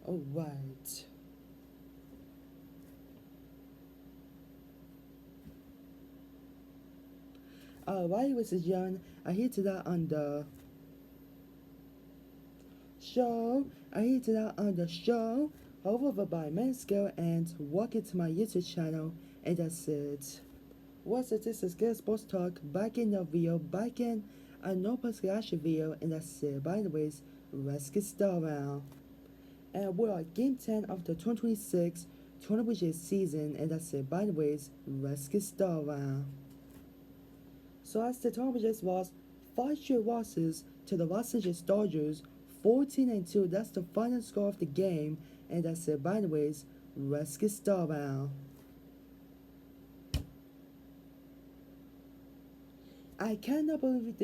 Alright. Alright, this is John. I hit that on the show. I hit that on the show. Over by Mansco and walk into my YouTube channel. And that's it. What's it? This is Good Sports Talk. Back in the video. Back in a no podcast video. And that's it. By the way, let's get started. And we're at Game 10 of the 2026 Tournament season. And that's it. By the way, let's get started. So as the Tournament was 5 straight losses to the Los Angeles Dodgers, 14-2. That's the final score of the game. And that's it. By the way, let's get started. I can't believe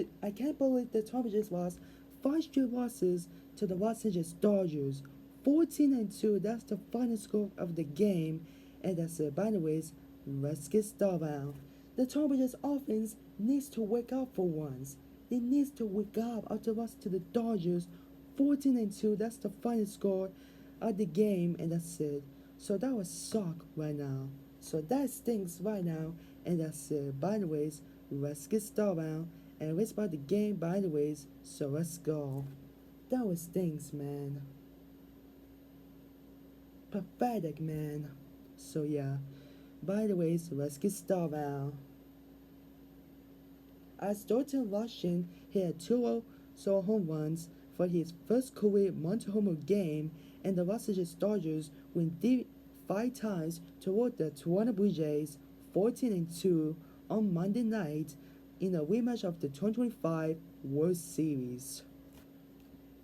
the Tournament was 5 straight losses to the Los Angeles Dodgers, 14-2. That's the final score of the game. And that's it. By the way, let's get started. The Tournament offense needs to wake up for once. It needs to wake up after loss to the Dodgers, 14-2. That's the final score of the game, and that's it. So that was suck right now. So that stinks right now, and that's it. By the way, let's get started. And let's about the game, by the way. So let's go. That was stinks, man. Pathetic, man. So yeah. By the way, so let's get started. As Dalton Rushing hit 2 solo home runs for his first career multi-homer game, and the Los Angeles Dodgers win 5 times toward the Toronto Blue Jays, 14-2 on Monday night in a rematch of the 2025 World Series.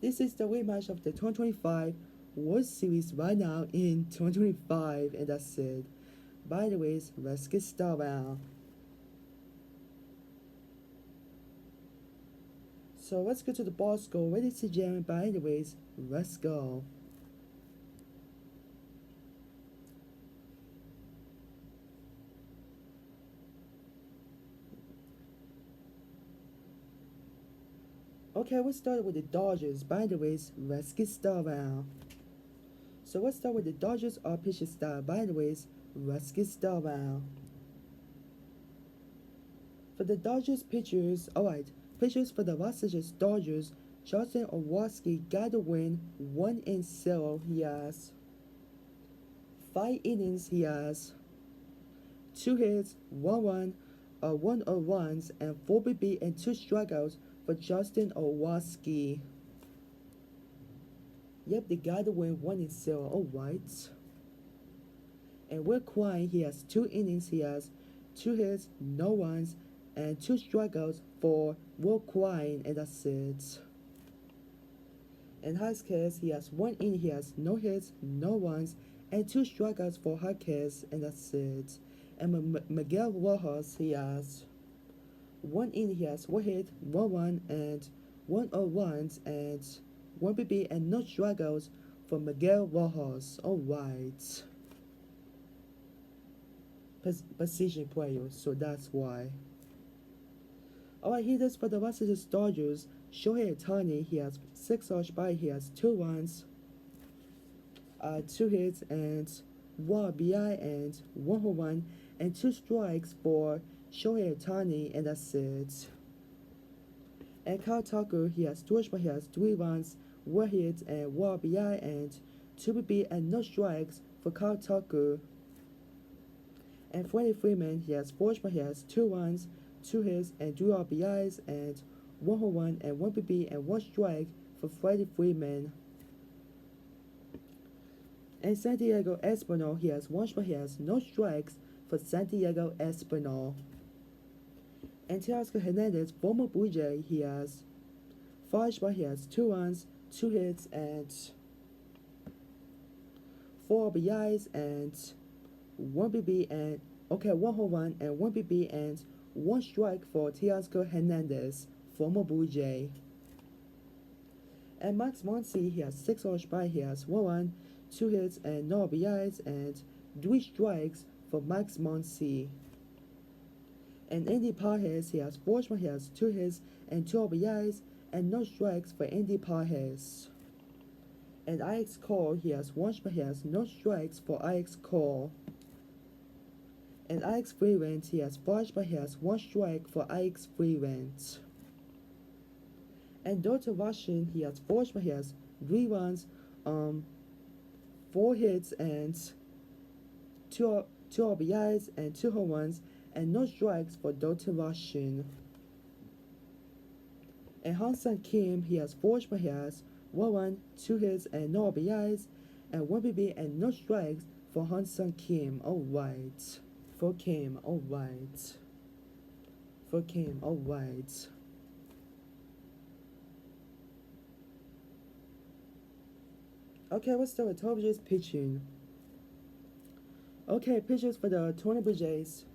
This is the rematch of the 2025 World Series right now in 2025, and that's it. By the way, let's get started. So let's go to the ball score. Ready to jam. By the way, let's go. Okay, let's start with the Dodgers. By the way, let's get started. So let's start with the Dodgers pitching style. By the way, let's get started. For the Dodgers pitchers, alright, pitchers for the Los Angeles Dodgers, Justin Owoski got the win 1-0. He has 5 innings. He has 2 hits, 1 run, 1 runs, and 4 BB and 2 strikeouts for Justin Owoski. Yep, they got the win 1-0. Alright. And Will Quine, he has 2 innings. He has 2 hits, no runs, and 2 strikeouts for Will Quine, and that's it. And Hotcats, he has 1 inning. He has no hits, no runs, and 2 strikeouts for Hotcats, and that's it. And Miguel Rojas, he has 1 inning. He has 1 hit, 1 run, and 1 runs, and 1 BB, and no strikeouts for Miguel Rojas. Alright. Position player, so that's why. Alright, hitters for the Los Angeles Dodgers, Shohei Ohtani, he has 6 RBI, he has 2 runs, 2 hits, and 1 RBI, and 1 home run, and 2 strikes for Shohei Ohtani, and that's it. And Kyle Tucker, he has 2 RBI, he has 3 runs, 1 hit, and 1 RBI, and 2 BB, and no strikes for Kyle Tucker. And Freddie Freeman, he has 4 RBI, he has 2 runs, 2 hits, and 2 RBIs, and 1 home run, and 1 BB, and 1 strike for Freddie Freeman. And Santiago Espinal, he has 1 RBI, he has no strikes for Santiago Espinal. And Teoscar Hernandez, former Blue Jay, he has 5 RBI, he has 2 runs, 2 hits, and 4 RBIs, and 1 BB, and 1 home run, and 1 BB, and 1 strike for Teoscar Hernandez, former Blue Jay. And Max Muncy, he has 6 RBI, he has 1 run, 2 hits, and no RBIs, and 3 strikes for Max Muncy. And Andy Pages, he has 4 RBI, he has 2 hits, and 2 RBIs, and no strikes for Andy Pages. And Alex Cole, he has no strikes for Alex Cole. And Alex Freeland, he has 1 strike for Alex Freeland. And Dr. Russian, he has 3 runs, 4 hits, and 2 RBIs and 2 home runs, and no strikes for Dr. Russian. And Han-Sung Kim, he has 1 run, 2 hits, and no RBIs, and 1 BB and no strikes for Han-Sung Kim. Alright. For Kim, alright. For Kim, alright. Okay, let's start with Toronto Blue Jays pitching. Okay, pitchers for the Toronto Blue Jays.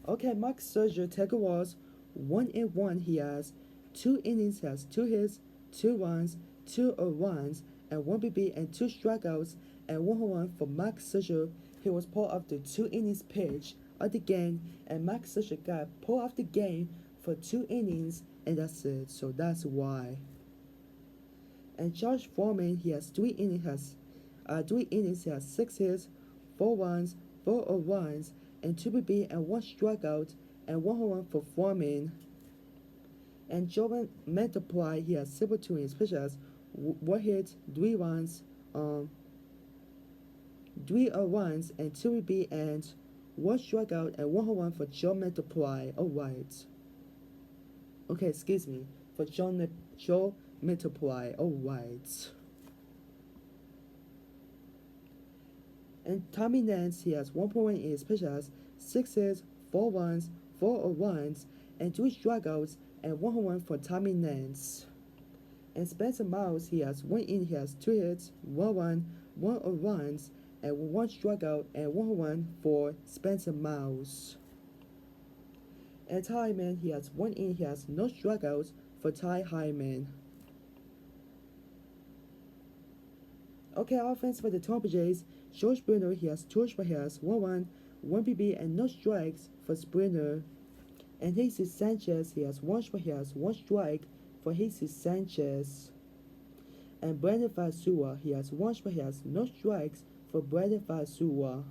Okay, Max Scherzer, Tiger Wars, 1-1. He has 2 innings, he has 2 hits, 2 runs, 2 runs, and 1 BB and 2 strikeouts, and 1 home run for Max Scherzer. He was pulled off the 2 innings pitch of the game, and Max Scherzer got pulled off the game for 2 innings, and that's it. So that's why. And Josh Foreman, he has 3 innings, he has 6 hits, 4 runs, 4 runs, and 2 BB and 1 strikeout, and 1 home run for Foreman. And Jovan Mantiply, he has 2 innings pitched, has 1 hit, 3 runs, 3 runs, and 2 BB and 1 strikeout, and 1 home run for Joe Mantiply. Alright. Okay, excuse me. For Joe Mantiply. Alright. And Tommy Nance, he has 1.1 innings pitched, has 6 hits, 4 runs, 4 runs, and 3 strikeouts, and 1 home run for Tommy Nance. And Spencer Miles, he has 1 inning, he has 2 hits, 1 run, 1 runs, and 1 strikeout, and 1 home run for Spencer Miles. And Ty Hyman, he has 1 inning, he has no strikeouts for Ty Hyman. Okay, offense for the Tampa Jays. George Springer, he has 2 strikeouts, he has 1 run, 1 BB, and no strikes for Springer. And Jesus Sanchez, he has 1 strike, he has 1 strike for Jesus Sanchez. And Brandon Fasua, he has 1 strike, he has no strikes for Brandon Fasua.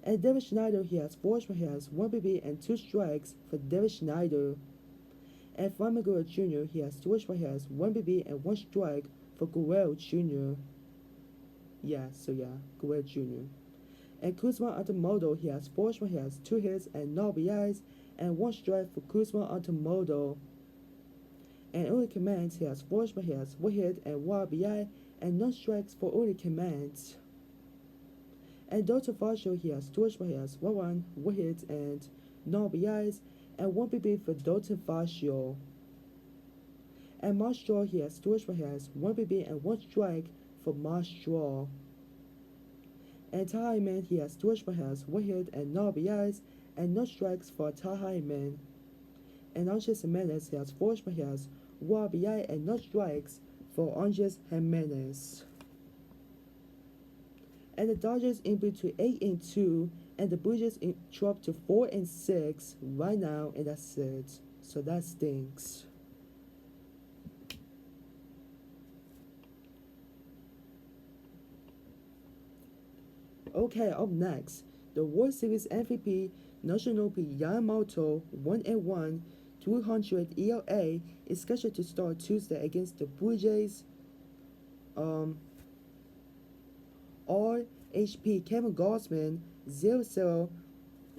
And David Schneider, he has 4 strikes, he has 1 BB and 2 strikes for David Schneider. And Flaming Guerrero Jr., he has 2 strikes, he has 1 BB and 1 strike for Guerrero Jr. Guerrero Jr. And Kuzma Automoto, he has 4 strikes, he has 2 hits and no RBIs, and 1 strike for Kuzma Automoto. And Uli Commands, he has 4 strikes, he has 1 hit and 1 RBI, and no strikes for Uli Commands. And Dr. Varsho, he has 2 strikes, he has 1 run, 1 hit, and no RBIs, and 1 BB for Dr. Varsho. And Marshall, he has 2 strikes, he has 1 BB and 1 strike for Marshall. And Ty Hyman, he has 2 strikes, he has 1 hit and no RBIs, and no strikes for Ty Hyman. And Andres Jimenez, he has 4 strikes, he has 1 RBI and no strikes for Andres Jimenez. And the Dodgers improved to 8-2, and the Blue Jays dropped to 4-6 right now, and that's it. So that stinks. Okay, up next, the World Series MVP Yoshinobu Yamamoto, 1-1, 200 ERA, is scheduled to start Tuesday against the Blue Jays. RHP Kevin Gausman, 0-0.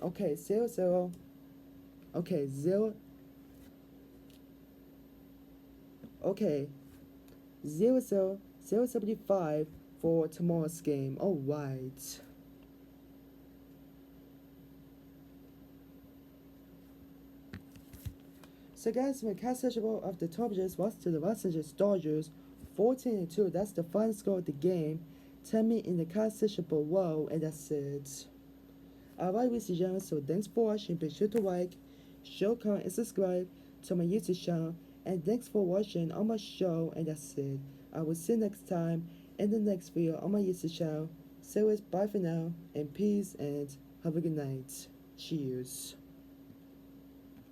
Okay, 0-0. Okay, 0. Okay, 0-0, 0-75 for tomorrow's game. Alright. So guys, the cast schedule of the Tampa Jays lost to the Los Angeles Dodgers 14-2. That's the final score of the game. Tell me in the cast section below, and that's it. Alright, ladies and gentlemen, so thanks for watching. Be sure to like, share, comment, and subscribe to my YouTube channel. And thanks for watching on my show, and that's it. I will see you next time in the next video on my YouTube channel. So it's bye for now, and peace, and have a good night. Cheers.